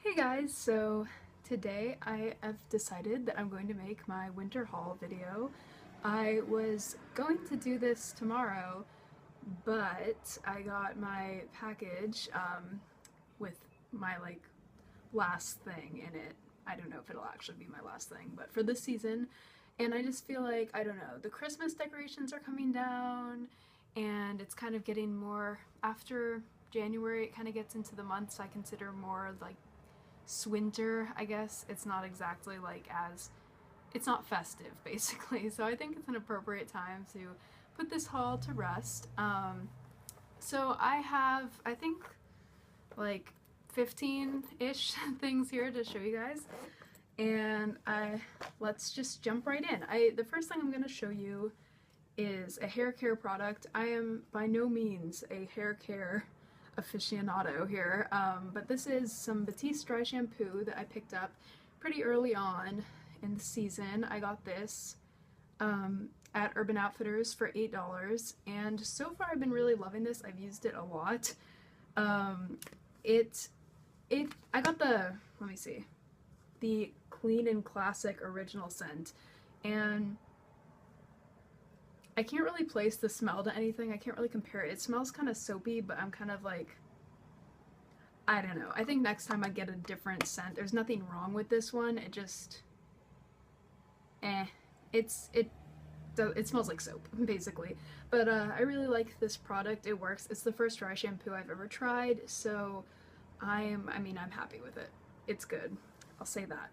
Hey guys, so today I have decided that I'm going to make my winter haul video. I was going to do this tomorrow, but I got my package with my last thing in it. I don't know if it'll actually be my last thing, but for this season, and I just feel like, I don't know, the Christmas decorations are coming down and it's kind of getting more after January. It kind of gets into the months I consider more like swinter, I guess. It's not exactly it's not festive basically, so I think it's an appropriate time to put this haul to rest. So I have, I think, like 15-ish things here to show you guys, and let's just jump right in. The first thing I'm going to show you is a hair care product. I am by no means a hair care aficionado here, but this is some Batiste dry shampoo that I picked up pretty early on in the season. I got this at Urban Outfitters for $8, and so far I've been really loving this. I've used it a lot. I got the, let me see, the Clean and Classic original scent, and I can't really place the smell to anything. I can't really compare it. It smells kind of soapy, but I'm kind of like, I don't know. I think next time I get a different scent. There's nothing wrong with this one. It just, it smells like soap, basically. But I really like this product. It works. It's the first dry shampoo I've ever tried, so I'm happy with it. It's good. I'll say that.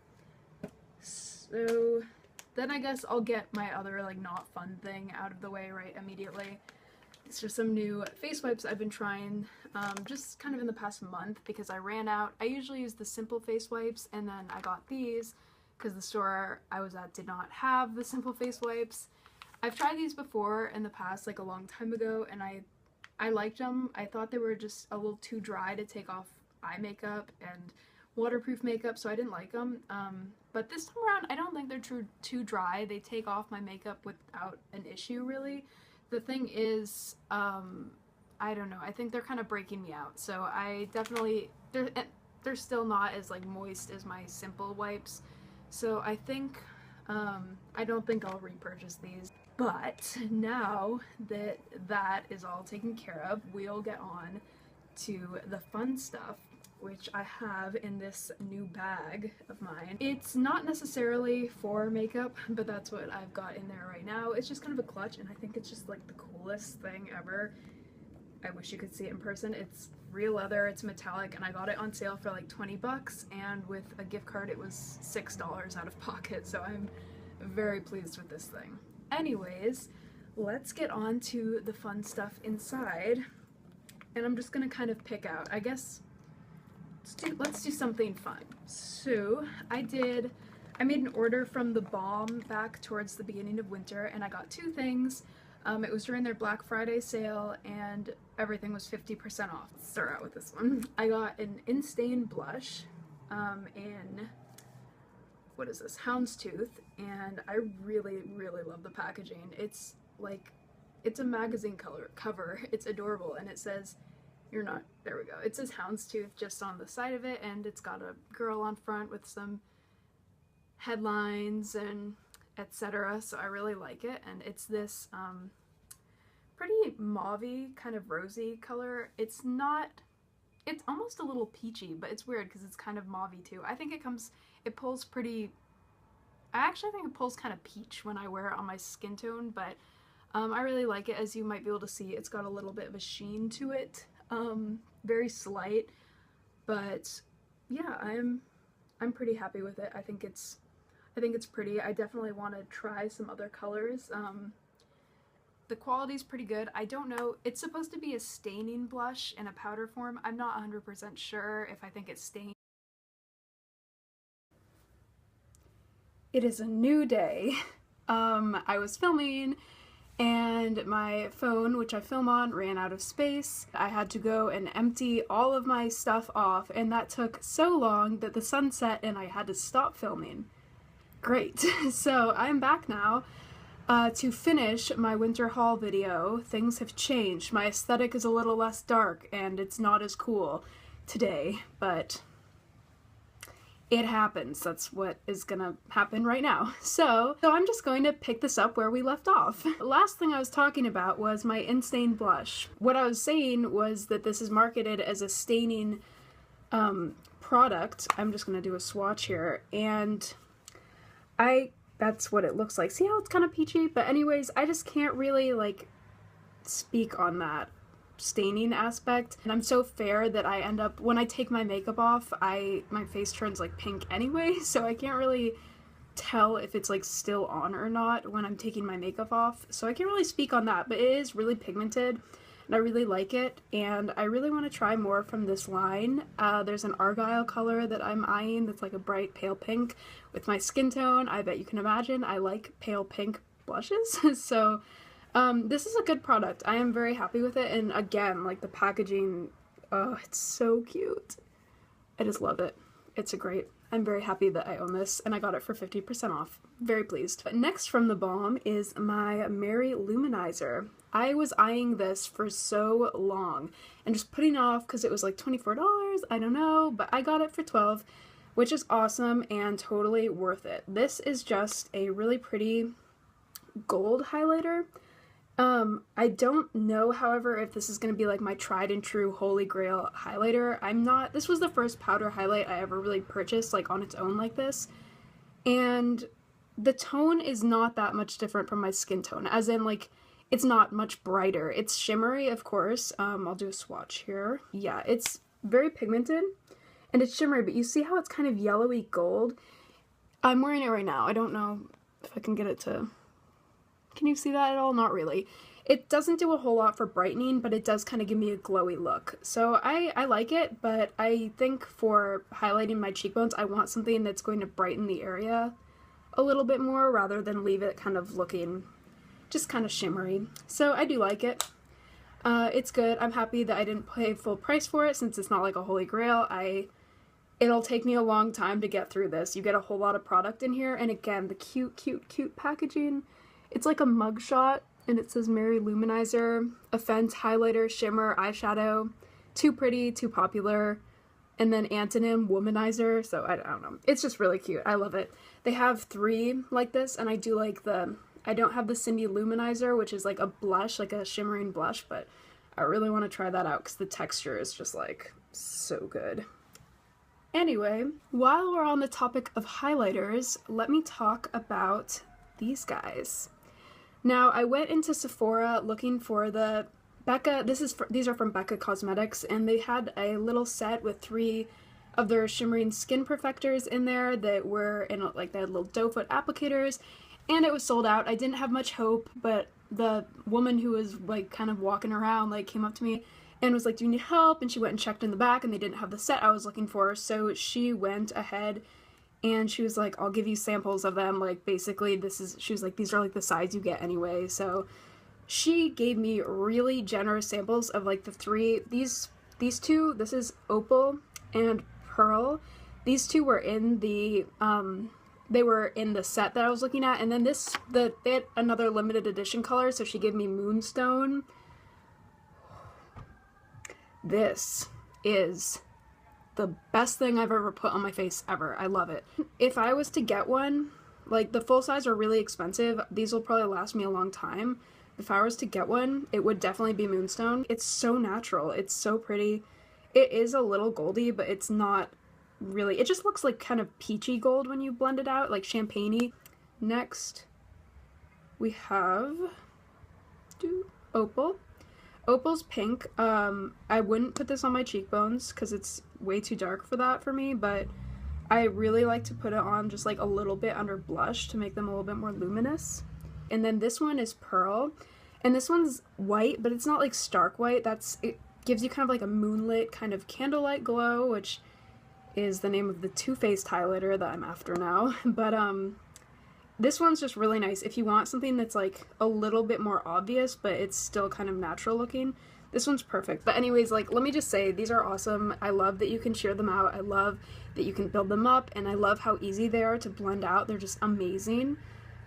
So then I guess I'll get my other not fun thing out of the way right immediately. These are some new face wipes I've been trying just kind of in the past month because I ran out. I usually use the Simple face wipes, and then I got these because the store I was at did not have the Simple face wipes. I've tried these before in the past, like a long time ago, and I liked them. I thought they were just a little too dry to take off eye makeup and waterproof makeup, so I didn't like them. But this time around, I don't think they're too dry. They take off my makeup without an issue, really. The thing is, I don't know, I think they're kind of breaking me out. So I definitely, they're still not as moist as my Simple wipes. So I think, I don't think I'll repurchase these. But now that that is all taken care of, we'll get on to the fun stuff, which I have in this new bag of mine. It's not necessarily for makeup, but that's what I've got in there right now. It's just kind of a clutch, and I think it's just the coolest thing ever. I wish you could see it in person. It's real leather, it's metallic, and I got it on sale for like 20 bucks, and with a gift card it was $6 out of pocket, so I'm very pleased with this thing. Anyways, let's get on to the fun stuff inside, and I'm just gonna kind of pick out, I guess, let's do something fun. So I made an order from TheBalm back towards the beginning of winter, and I got two things. It was during their Black Friday sale, and everything was 50% off. Let's start out with this one. I got an In-Stain blush in, what is this, Houndstooth, and I really, really love the packaging. It's a magazine cover. It's adorable, and it says, there we go. It says Houndstooth just on the side of it, and it's got a girl on front with some headlines and etc. So I really like it, and it's this pretty mauvey, kind of rosy color. It's almost a little peachy, but it's weird because it's kind of mauvey too. I think it pulls pretty, I actually think it pulls kind of peach when I wear it on my skin tone, but I really like it. As you might be able to see, it's got a little bit of a sheen to it. Very slight, but yeah, I'm pretty happy with it. I think it's pretty. I definitely want to try some other colors. The quality's pretty good. I don't know, it's supposed to be a staining blush in a powder form. I'm not 100% sure if I think it's stained. It is a new day. I was filming, and my phone, which I film on, ran out of space. I had to go and empty all of my stuff off, and that took so long that the sun set and I had to stop filming. Great. So I'm back now to finish my winter haul video. Things have changed. My aesthetic is a little less dark, and it's not as cool today, but it happens. That's what is gonna happen right now. So I'm just going to pick this up where we left off. The last thing I was talking about was my Instain blush. What I was saying was that this is marketed as a staining product. I'm just gonna do a swatch here, and that's what it looks like. See how it's kind of peachy? But anyways, I just can't really like speak on that staining aspect, and I'm so fair that I end up, when I take my makeup off, my face turns like pink anyway, so I can't really tell if it's like still on or not when I'm taking my makeup off, so I can't really speak on that. But it is really pigmented and I really like it, and I really want to try more from this line. There's an Argyle color that I'm eyeing that's like a bright pale pink. With my skin tone, I bet you can imagine I like pale pink blushes. So this is a good product. I am very happy with it, and again, like the packaging, oh, it's so cute. I just love it. I'm very happy that I own this, and I got it for 50% off. Very pleased. But next from TheBalm is my Mary Luminizer. I was eyeing this for so long and just putting it off because it was like $24, I don't know, but I got it for $12, which is awesome and totally worth it. This is just a really pretty gold highlighter. I don't know, however, if this is going to be like my tried and true holy grail highlighter. This was the first powder highlight I ever really purchased like on its own like this, and the tone is not that much different from my skin tone, as in like it's not much brighter. It's shimmery, of course. I'll do a swatch here. Yeah, it's very pigmented and it's shimmery, but you see how it's kind of yellowy gold? I'm wearing it right now. I don't know if I can get it to... Can you see that at all? Not really. It doesn't do a whole lot for brightening, but it does kind of give me a glowy look. So I like it, but I think for highlighting my cheekbones, I want something that's going to brighten the area a little bit more rather than leave it kind of looking just kind of shimmery. So I do like it. It's good. I'm happy that I didn't pay full price for it since it's not like a holy grail. It'll take me a long time to get through this. You get a whole lot of product in here, and again, the cute, cute, cute packaging. It's like a mugshot, and it says Mary Luminizer, a Fenty highlighter, shimmer, eyeshadow, too pretty, too popular, and then antonym, womanizer. So I don't know. It's just really cute. I love it. They have 3 like this, and I do like I don't have the Cindy Luminizer, which is like a blush, like a shimmering blush, but I really want to try that out because the texture is just like so good. Anyway, while we're on the topic of highlighters, let me talk about these guys. Now, I went into Sephora looking for the Becca, these are from NYX Cosmetics, and they had a little set with 3 of their shimmering skin perfectors in there that were in, like, they had little doe foot applicators, and it was sold out. I didn't have much hope, but the woman who was, like, kind of walking around, like, came up to me and was like, do you need help? And she went and checked in the back, and they didn't have the set I was looking for, so she went ahead and she was like, I'll give you samples of them, like, basically she was like, these are like the size you get anyway. So she gave me really generous samples of like the 3, these 2, this is Opal and Pearl. These 2 were in the, they were in the set that I was looking at, and then they had another limited edition color, so she gave me Moonstone. This is the best thing I've ever put on my face ever. I love it. If I was to get one, like the full size are really expensive. These will probably last me a long time. If I was to get one, it would definitely be Moonstone. It's so natural. It's so pretty. It is a little goldy, but it's not really. It just looks like kind of peachy gold when you blend it out, like champagne-y. Next, we have Opal. Opal's pink. I wouldn't put this on my cheekbones because it's way too dark for that for me, but I really like to put it on just like a little bit under blush to make them a little bit more luminous. And then this one is Pearl, and this one's white, but it's not like stark white. It gives you kind of like a moonlit kind of candlelight glow, which is the name of the Too Faced highlighter that I'm after now. But this one's just really nice if you want something that's like a little bit more obvious, but it's still kind of natural looking. This one's perfect. But anyways, like, let me just say, these are awesome. I love that you can sheer them out. I love that you can build them up, and I love how easy they are to blend out. They're just amazing.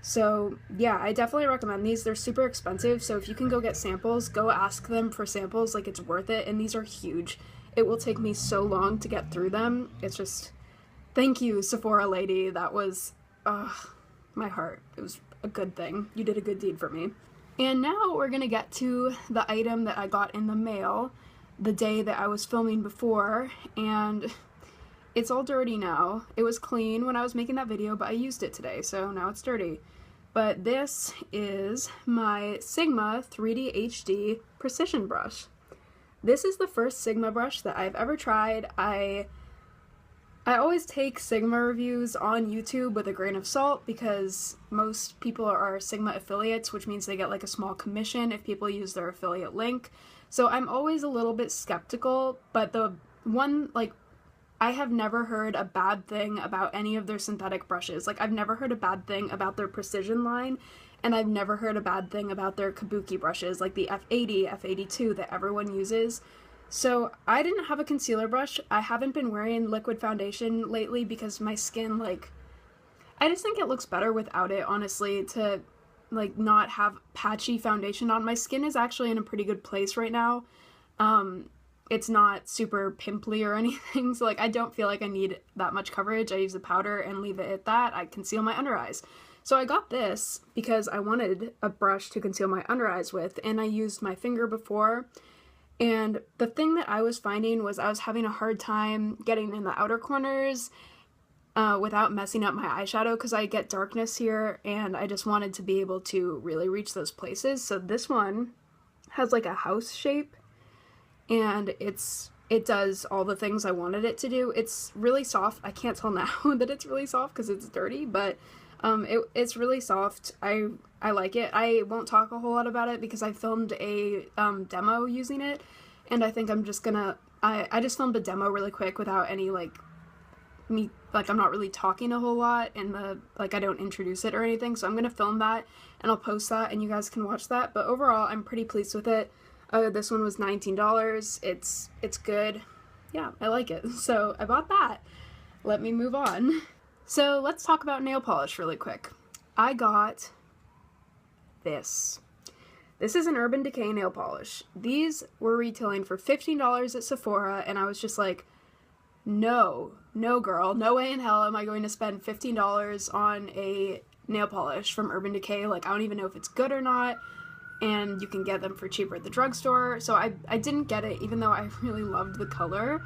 So yeah, I definitely recommend these. They're super expensive, so if you can go get samples, go ask them for samples. Like, it's worth it, and these are huge. It will take me so long to get through them. It's just, Thank you, Sephora lady. That was, my heart. It was a good thing. You did a good deed for me. And now we're gonna get to the item that I got in the mail the day that I was filming before, and it's all dirty now. It was clean when I was making that video, but I used it today, so now it's dirty. But this is my Sigma 3D HD Precision Brush. This is the first Sigma brush that I've ever tried. I always take Sigma reviews on YouTube with a grain of salt because most people are Sigma affiliates, which means they get like a small commission if people use their affiliate link. So I'm always a little bit skeptical, but the one, like, I have never heard a bad thing about any of their synthetic brushes. Like, I've never heard a bad thing about their Precision line, and I've never heard a bad thing about their Kabuki brushes, like the F80, F82 that everyone uses. So I didn't have a concealer brush. I haven't been wearing liquid foundation lately because my skin, like, I just think it looks better without it, honestly, to, like, not have patchy foundation on. My skin is actually in a pretty good place right now. It's not super pimply or anything, so, like, I don't feel like I need that much coverage. I use a powder and leave it at that. I conceal my under eyes. So I got this because I wanted a brush to conceal my under eyes with, and I used my finger before. And the thing that I was finding was I was having a hard time getting in the outer corners without messing up my eyeshadow because I get darkness here, and I just wanted to be able to really reach those places. So this one has like a house shape, and it does all the things I wanted it to do. It's really soft. I can't tell now that it's really soft because it's dirty, but it's really soft. I like it. I won't talk a whole lot about it because I filmed a demo using it, and I think I'm just gonna, I just filmed a demo really quick without any, like, me, like, I'm not really talking a whole lot, and like, I don't introduce it or anything, so I'm gonna film that, and I'll post that, and you guys can watch that. But overall, I'm pretty pleased with it. This one was $19. It's good. Yeah, I like it. So I bought that. Let me move on. So let's talk about nail polish really quick. I got this. This is an Urban Decay nail polish. These were retailing for $15 at Sephora, and I was just like, no girl, no way in hell am I going to spend $15 on a nail polish from Urban Decay. Like, I don't even know if it's good or not, and you can get them for cheaper at the drugstore. So I didn't get it, even though I really loved the color.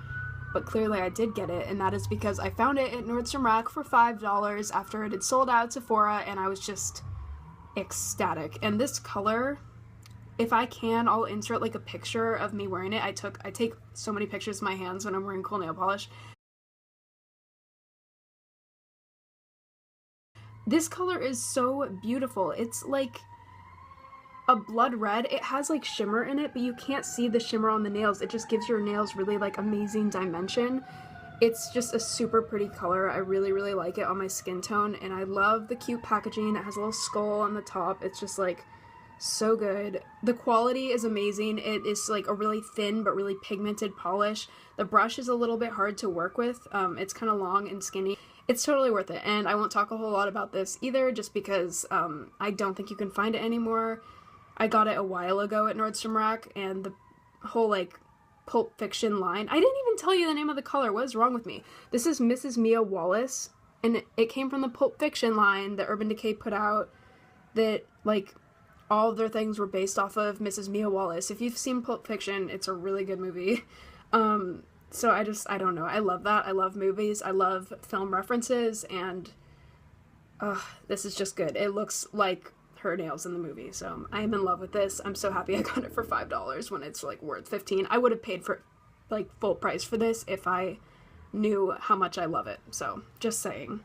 But clearly I did get it, and that is because I found it at Nordstrom Rack for $5 after it had sold out at Sephora, and I was just ecstatic. And this color, if I can, I'll insert like a picture of me wearing it. I take so many pictures of my hands when I'm wearing cool nail polish. This color is so beautiful. It's like a blood red. It has like shimmer in it, but you can't see the shimmer on the nails. It just gives your nails really like amazing dimension. It's just a super pretty color. I really like it on my skin tone, and I love the cute packaging. It has a little skull on the top. It's just like so good. The quality is amazing. It is like a really thin but really pigmented polish. The brush is a little bit hard to work with. It's kind of long and skinny. It's totally worth it, and I won't talk a whole lot about this either just because I don't think you can find it anymore. I got it a while ago at Nordstrom Rack, and the whole, like, Pulp Fiction line. I didn't even tell you the name of the color. What is wrong with me? This is Mrs. Mia Wallace, and it came from the Pulp Fiction line that Urban Decay put out that, like, all of their things were based off of Mrs. Mia Wallace. If you've seen Pulp Fiction, it's a really good movie. So I don't know. I love that. I love movies. I love film references, and this is just good. It looks like her nails in the movie, so I am in love with this. I'm so happy I got it for $5 when it's like worth $15. I would have paid for like full price for this if I knew how much I love it, so just saying.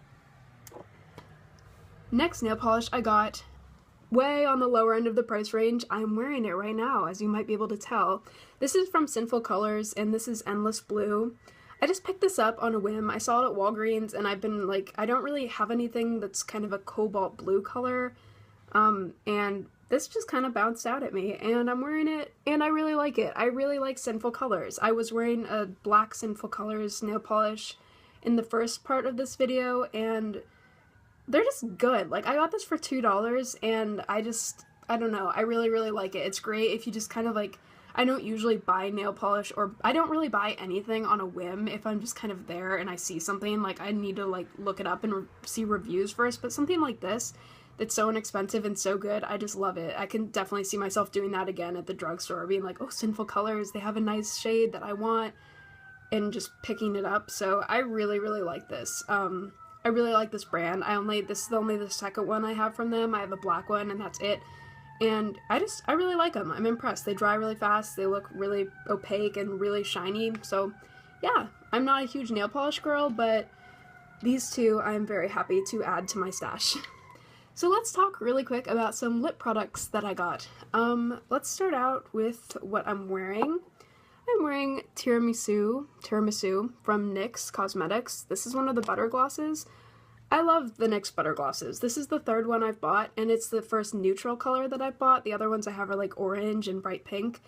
Next nail polish I got way on the lower end of the price range. I'm wearing it right now, as you might be able to tell. This is from Sinful Colors, and this is Endless Blue. I just picked this up on a whim. I saw it at Walgreens, and I've been like, I don't really have anything that's kind of a cobalt blue color. And this just kind of bounced out at me, and I'm wearing it, and I really like it. I really like Sinful Colors. I was wearing a black Sinful Colors nail polish in the first part of this video, and they're just good. Like, I got this for $2, and I don't know, I really like it. It's great if you just kind of like, I don't usually buy nail polish, or I don't really buy anything on a whim if I'm just kind of there and I see something, like I need to like look it up and see reviews first, but something like this that's so inexpensive and so good, I just love it. I can definitely see myself doing that again at the drugstore, being like, oh, Sinful Colors, they have a nice shade that I want, and just picking it up. So I really, really like this. I really like this brand. This is only the second one I have from them. I have a black one and that's it. And I really like them. I'm impressed. They dry really fast. They look really opaque and really shiny. So yeah, I'm not a huge nail polish girl, but these two I'm very happy to add to my stash. So let's talk really quick about some lip products that I got. Let's start out with what I'm wearing. I'm wearing Tiramisu from NYX Cosmetics. This is one of the butter glosses. I love the NYX butter glosses. This is the third one I've bought, and it's the first neutral color that I've bought. The other ones I have are like orange and bright pink,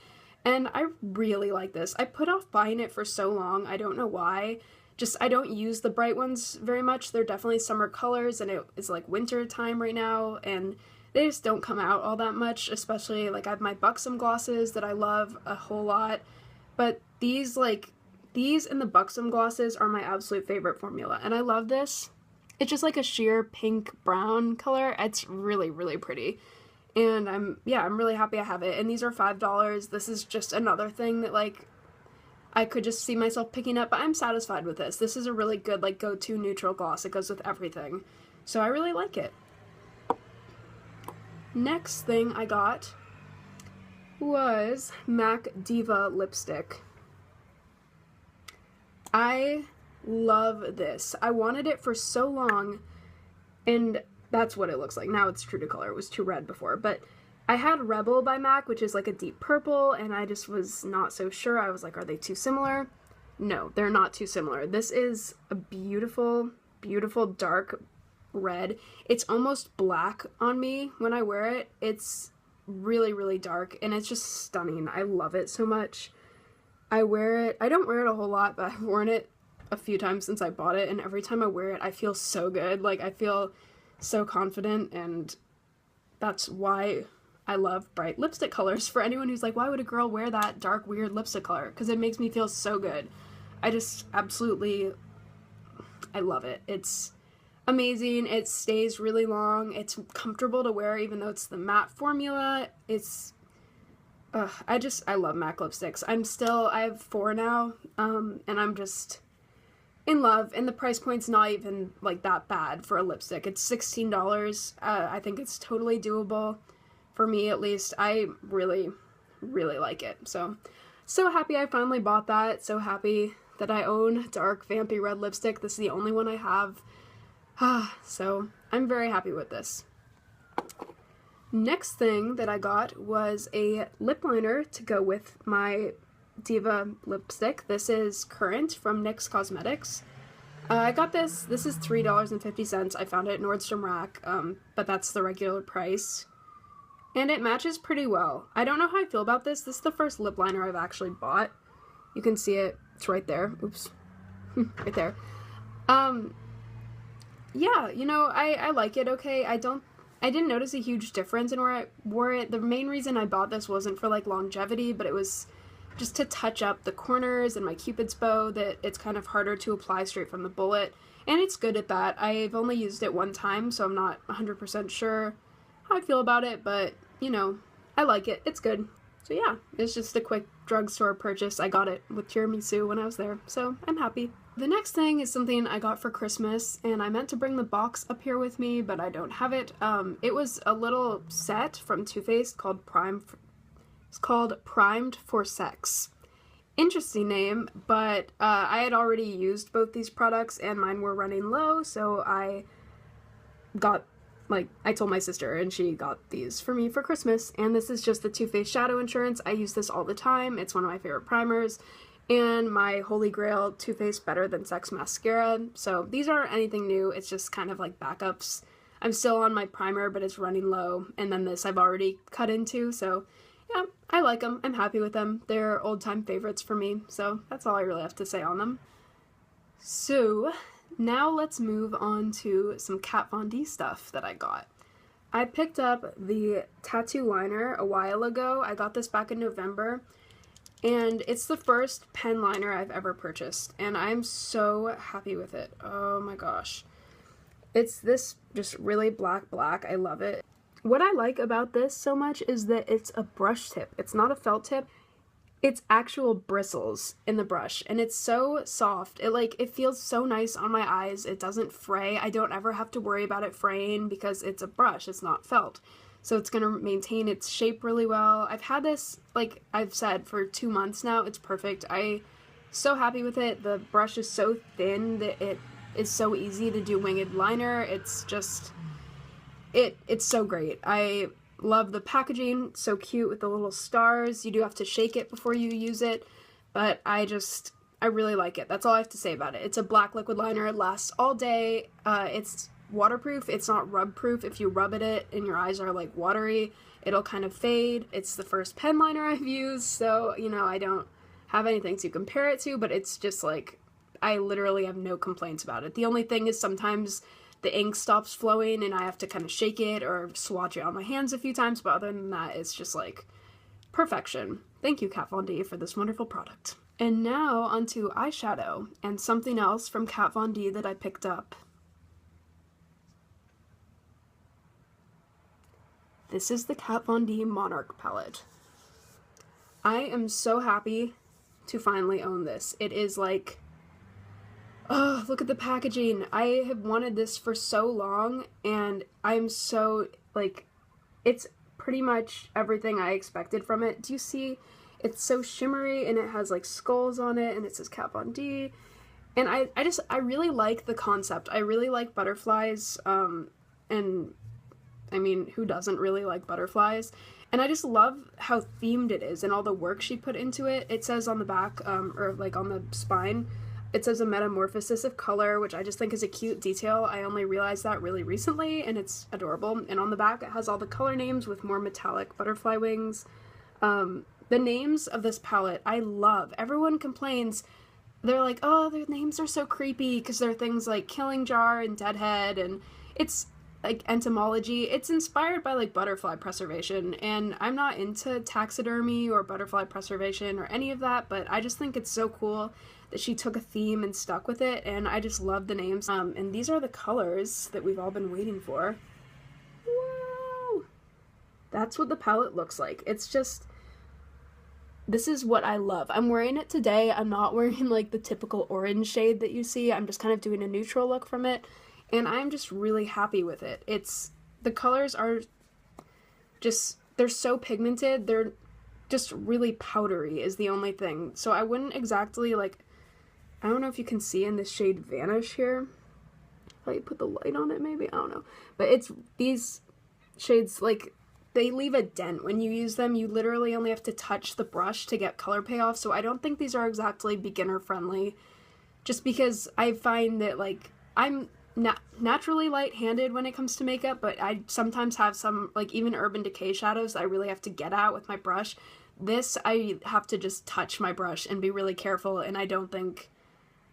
and I really like this. I put off buying it for so long. I don't know why. Just, I don't use the bright ones very much. They're definitely summer colors, and it is like winter time right now, and they just don't come out all that much, especially like I have my Buxom glosses that I love a whole lot. But these and the Buxom glosses are my absolute favorite formula, and I love this. It's just like a sheer pink brown color. It's really, really pretty, and I'm really happy I have it. And these are $5. This is just another thing that like I could just see myself picking up, but I'm satisfied with this. This is a really good like go-to neutral gloss. It goes with everything, so I really like it. Next thing I got was MAC Diva lipstick. I love this. I wanted it for so long, and that's what it looks like. Now it's true to color. It was too red before, but I had Rebel by MAC, which is like a deep purple, and I just was not so sure. I was like, are they too similar? No, they're not too similar. This is a beautiful, beautiful dark red. It's almost black on me when I wear it. It's really, really dark, and it's just stunning. I love it so much. I wear it, I don't wear it a whole lot, but I've worn it a few times since I bought it, and every time I wear it I feel so good. Like I feel so confident, and that's why I love bright lipstick colors. For anyone who's like, why would a girl wear that dark weird lipstick color? Because it makes me feel so good. I just absolutely, I love it. It's amazing. It stays really long. It's comfortable to wear even though it's the matte formula. It's I love MAC lipsticks. I have 4 now, and I'm just in love, and the price point's not even like that bad for a lipstick. It's $16. I think it's totally doable for me, at least. I really, really like it. So happy I finally bought that. So happy that I own dark vampy red lipstick. This is the only one I have. So I'm very happy with this. Next thing that I got was a lip liner to go with my Diva lipstick. This is Current from NYX Cosmetics. I got this. This is $3.50. I found it at Nordstrom Rack, but that's the regular price. And it matches pretty well. I don't know how I feel about this. This is the first lip liner I've actually bought. You can see it. It's right there. Oops. Right there. Yeah, you know, I like it okay. I didn't notice a huge difference in where I wore it. The main reason I bought this wasn't for like longevity, but it was just to touch up the corners and my Cupid's bow that it's kind of harder to apply straight from the bullet. And it's good at that. I've only used it one time, so I'm not 100% sure how I feel about it, but, you know, I like it. It's good. So yeah, it's just a quick drugstore purchase. I got it with tiramisu when I was there, so I'm happy. The next thing is something I got for Christmas, and I meant to bring the box up here with me, but I don't have it. It was a little set from Too Faced called Primed for Sex. Interesting name, but I had already used both these products, and mine were running low, so I told my sister, and she got these for me for Christmas. And this is just the Too Faced Shadow Insurance. I use this all the time. It's one of my favorite primers. And my holy grail Too Faced Better Than Sex mascara. So these aren't anything new. It's just kind of like backups. I'm still on my primer, but it's running low. And then this I've already cut into. So yeah, I like them. I'm happy with them. They're old-time favorites for me. So that's all I really have to say on them. So now let's move on to some Kat Von D stuff that I got. I picked up the tattoo liner a while ago. I got this back in November, And it's the first pen liner I've ever purchased, and I'm so happy with it. Oh my gosh. It's this just really black. I love it. What I like about this so much is that it's a brush tip. It's not a felt tip. It's actual bristles in the brush, and it's so soft. It feels so nice on my eyes. It doesn't fray. I don't ever have to worry about it fraying because it's a brush. It's not felt. So it's going to maintain its shape really well. I've had this, like I've said, for 2 months now. It's perfect. I'm so happy with it. The brush is so thin that it is so easy to do winged liner. It's just, it's so great. I love the packaging. So cute with the little stars. You do have to shake it before you use it, but I really like it. That's all I have to say about it. It's a black liquid liner. It lasts all day. It's waterproof. It's not rub proof. If you rub it and your eyes are like watery, it'll kind of fade. It's the first pen liner I've used, so you know, I don't have anything to compare it to, but it's just like, I literally have no complaints about it. The only thing is sometimes the ink stops flowing and I have to kind of shake it or swatch it on my hands a few times, but other than that, it's just like perfection. Thank you, Kat Von D, for this wonderful product. And now onto eyeshadow and something else from Kat Von D that I picked up. This is the Kat Von D Monarch Palette. I am so happy to finally own this. It is like, oh, look at the packaging. I have wanted this for so long, and I'm so, like, it's pretty much everything I expected from it. Do you see? It's so shimmery, and it has, like, skulls on it, and it says Kat Von D. And I really like the concept. I really like butterflies, and I mean, who doesn't really like butterflies? And I just love how themed it is and all the work she put into it. It says on the back, or like on the spine, it says a metamorphosis of color, which I just think is a cute detail. I only realized that really recently, and it's adorable. And on the back, it has all the color names with more metallic butterfly wings. The names of this palette, I love. Everyone complains. They're like, oh, their names are so creepy because they're things like Killing Jar and Deadhead, and it's like entomology. It's inspired by like butterfly preservation, and I'm not into taxidermy or butterfly preservation or any of that, but I just think it's so cool that she took a theme and stuck with it, and I just love the names. And these are the colors that we've all been waiting for. Whoa! That's what the palette looks like. It's just, this is what I love. I'm wearing it today. I'm not wearing like the typical orange shade that you see. I'm just kind of doing a neutral look from it. And I'm just really happy with it. The colors are just, they're so pigmented. They're just really powdery is the only thing. So I wouldn't exactly like, I don't know if you can see in this shade Vanish here. If I put the light on it maybe, I don't know. But it's, these shades, like, they leave a dent when you use them. You literally only have to touch the brush to get color payoff. So I don't think these are exactly beginner friendly. Just because I find that like, I'm naturally light-handed when it comes to makeup, but I sometimes have some, like, even Urban Decay shadows that I really have to get at with my brush. This, I have to just touch my brush and be really careful, and I don't think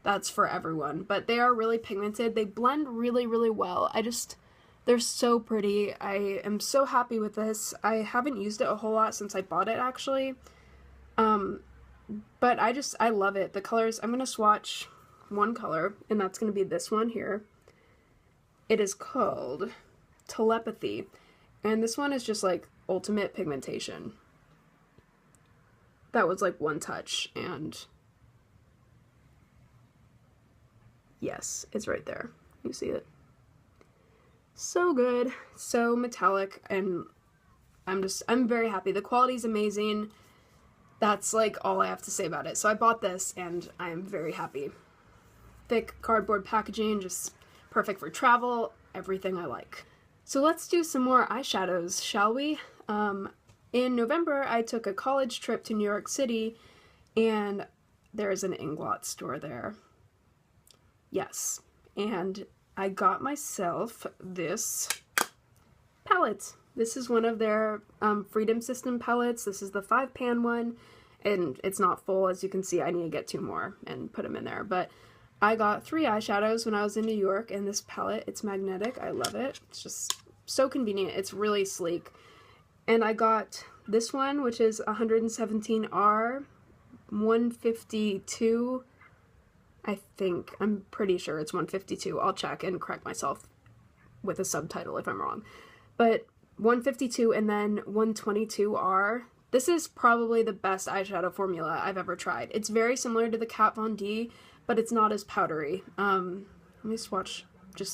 that's for everyone. But they are really pigmented. They blend really, really well. They're so pretty. I am so happy with this. I haven't used it a whole lot since I bought it, actually. But I love it. The colors, I'm going to swatch one color, and that's going to be this one here. It is called Telepathy, and this one is just like ultimate pigmentation. That was like one touch, and yes, it's right there. You see it? So good, so metallic, and I'm very happy. The quality's amazing. That's like all I have to say about it. So I bought this, and I am very happy. Thick cardboard packaging, just perfect for travel, everything I like. So let's do some more eyeshadows, shall we? In November, I took a college trip to New York City, and there's an Inglot store there. Yes, and I got myself this palette. This is one of their Freedom System palettes. This is the 5-pan one, and it's not full. As you can see, I need to get 2 more and put them in there, but I got 3 eyeshadows when I was in New York, and this palette, it's magnetic. I love it. It's just so convenient. It's really sleek. And I got this one, which is 117R, 152. I think. I'm pretty sure it's 152. I'll check and correct myself with a subtitle if I'm wrong. But 152 and then 122R. This is probably the best eyeshadow formula I've ever tried. It's very similar to the Kat Von D, but it's not as powdery. Let me swatch.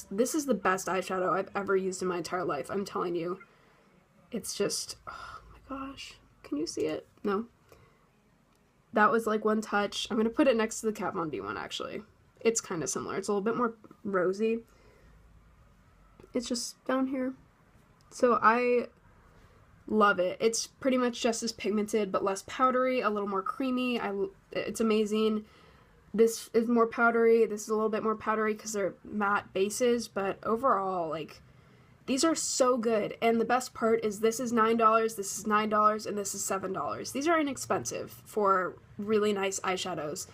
This is the best eyeshadow I've ever used in my entire life. I'm telling you. It's just, oh my gosh. Can you see it? No. That was like one touch. I'm going to put it next to the Kat Von D one, actually. It's kind of similar. It's a little bit more rosy. It's just down here. So I love it. It's pretty much just as pigmented, but less powdery, a little more creamy. It's amazing. This is more powdery. This is a little bit more powdery because they're matte bases, but overall, like, these are so good. And the best part is this is $9, this is $9, and this is $7. These are inexpensive for really nice eyeshadows.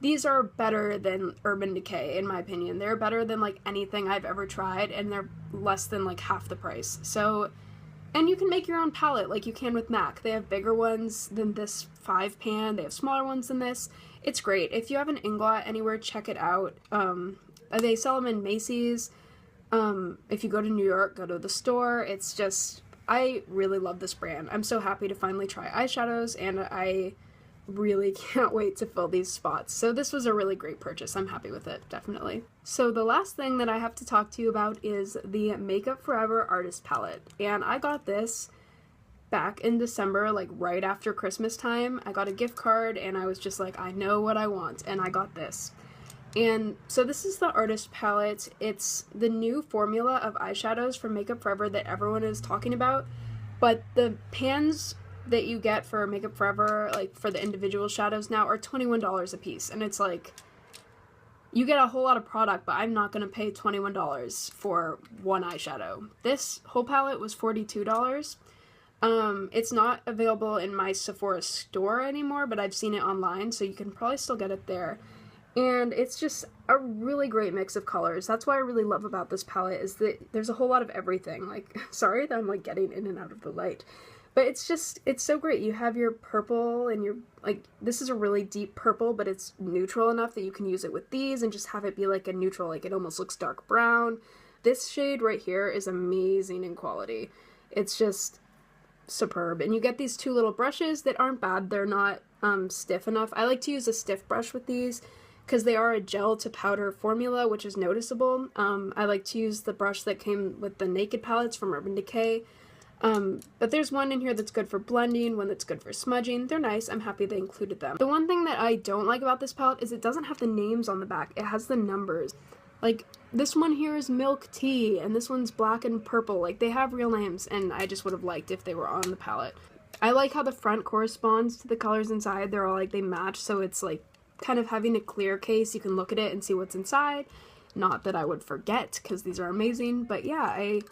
These are better than Urban Decay, in my opinion. They're better than, like, anything I've ever tried, and they're less than, like, half the price. So, and you can make your own palette like you can with MAC. They have bigger ones than this 5-pan. They have smaller ones than this. It's great. If you have an inglot anywhere, check it out. They sell them in Macy's. If you go to New York, go to the store. It's just, I really love this brand. I'm so happy to finally try eyeshadows, and I really can't wait to fill these spots. So this was a really great purchase. I'm happy with it, definitely. So the last thing that I have to talk to you about is the Makeup Forever Artist Palette. And I got this back in December, like right after Christmas time. I got a gift card and I was just like, I know what I want, and I got this. And so this is the Artist Palette. It's the new formula of eyeshadows from Makeup Forever that everyone is talking about, but the pans that you get for Makeup Forever, like for the individual shadows now, are $21 a piece, and it's like, you get a whole lot of product, but I'm not going to pay $21 for one eyeshadow. This whole palette was $42. It's not available in my Sephora store anymore, but I've seen it online, so you can probably still get it there. And it's just a really great mix of colors. That's what I really love about this palette, is that there's a whole lot of everything. Like, sorry that I'm like getting in and out of the light, but it's just, it's so great. You have your purple and your, like, this is a really deep purple, but it's neutral enough that you can use it with these and just have it be like a neutral, like it almost looks dark brown. This shade right here is amazing in quality. It's just superb. And you get these two little brushes that aren't bad. They're not stiff enough. I like to use a stiff brush with these because they are a gel to powder formula, which is noticeable. I like to use the brush that came with the Naked palettes from Urban Decay. But there's one in here that's good for blending, one that's good for smudging. They're nice. I'm happy they included them. The one thing that I don't like about this palette is it doesn't have the names on the back. It has the numbers. Like, this one here is Milk Tea, and this one's Black and Purple. Like, they have real names, and I just would have liked if they were on the palette. I like how the front corresponds to the colors inside. They're all, like, they match, so it's, like, kind of having a clear case. You can look at it and see what's inside. Not that I would forget, because these are amazing, but yeah, I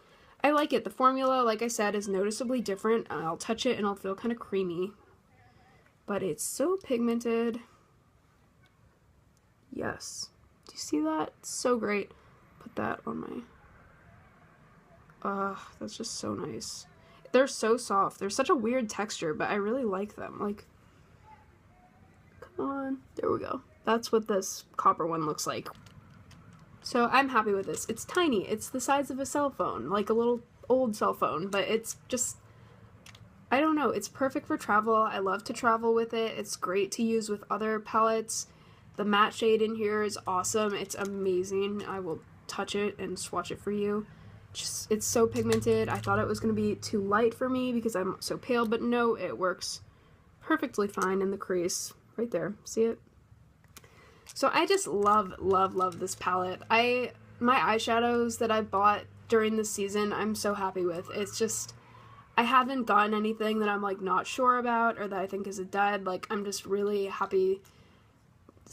like it. The formula, like I said, is noticeably different. I'll touch it and it'll feel kind of creamy. But it's so pigmented. Yes. Do you see that? It's so great. Put that on my... that's just so nice. They're so soft. They're such a weird texture, but I really like them. Like, come on. There we go. That's what this copper one looks like. So I'm happy with this. It's tiny. It's the size of a cell phone, like a little old cell phone, but it's just, I don't know, it's perfect for travel. I love to travel with it. It's great to use with other palettes. The matte shade in here is awesome. It's amazing. I will touch it and swatch it for you. Just, it's so pigmented. I thought it was going to be too light for me because I'm so pale, but no, it works perfectly fine in the crease. Right there. See it? So I just love, love, love this palette. My eyeshadows that I bought during this season, I'm so happy with. It's just, I haven't gotten anything that I'm like not sure about or that I think is a dud. Like, I'm just really happy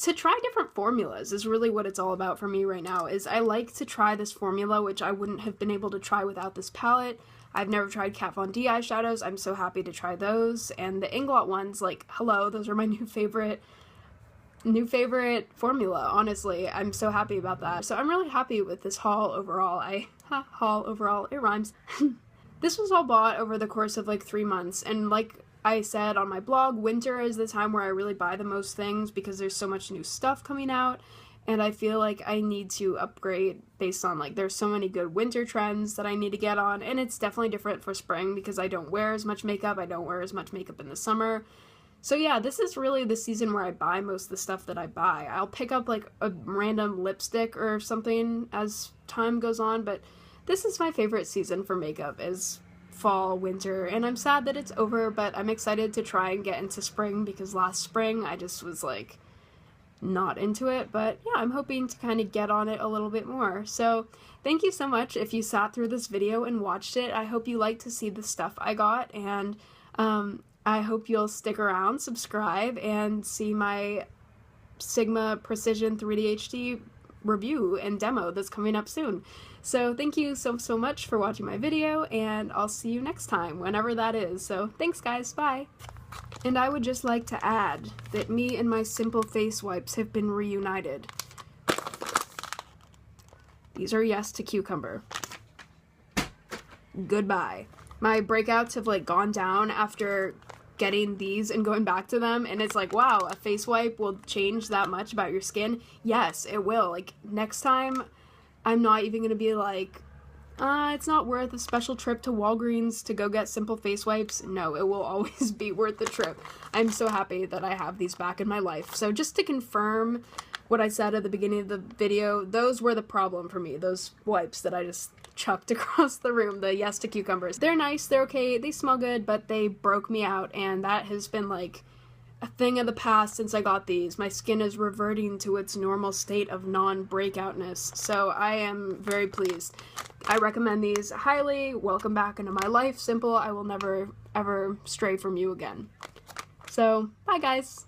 to try different formulas is really what it's all about for me right now. Is I like to try this formula, which I wouldn't have been able to try without this palette. I've never tried Kat Von D eyeshadows. I'm so happy to try those. And the Inglot ones, like, hello, those are my new favorite formula, honestly. I'm so happy about that. So I'm really happy with this haul overall. Haul overall, it rhymes. This was all bought over the course of like 3 months, and like I said on my blog, winter is the time where I really buy the most things because there's so much new stuff coming out, and I feel like I need to upgrade based on, like, there's so many good winter trends that I need to get on, and it's definitely different for spring because I don't wear as much makeup. I don't wear as much makeup in the summer. So yeah, this is really the season where I buy most of the stuff that I buy. I'll pick up, like, a random lipstick or something as time goes on, but this is my favorite season for makeup, is fall, winter, and I'm sad that it's over, but I'm excited to try and get into spring because last spring I just was, like, not into it, but yeah, I'm hoping to kind of get on it a little bit more. So thank you so much if you sat through this video and watched it. I hope you liked to see the stuff I got, and I hope you'll stick around, subscribe, and see my Sigma Precision 3D HD review and demo that's coming up soon. So thank you so much for watching my video, and I'll see you next time, whenever that is. So thanks guys, bye! And I would just like to add that me and my Simple face wipes have been reunited. These are Yes to Cucumber. Goodbye. My breakouts have, like, gone down after getting these and going back to them, and it's like, wow, a face wipe will change that much about your skin? Yes, it will. Like, next time, I'm not even gonna be like, it's not worth a special trip to Walgreens to go get Simple face wipes. No, it will always be worth the trip. I'm so happy that I have these back in my life. So just to confirm what I said at the beginning of the video, those were the problem for me, those wipes that I just chucked across the room, the Yes to Cucumbers. They're nice, they're okay, they smell good, but they broke me out, and that has been, like, a thing of the past since I got these. My skin is reverting to its normal state of non-breakoutness, so I am very pleased. I recommend these highly. Welcome back into my life, Simple. I will never, ever stray from you again. So, bye guys!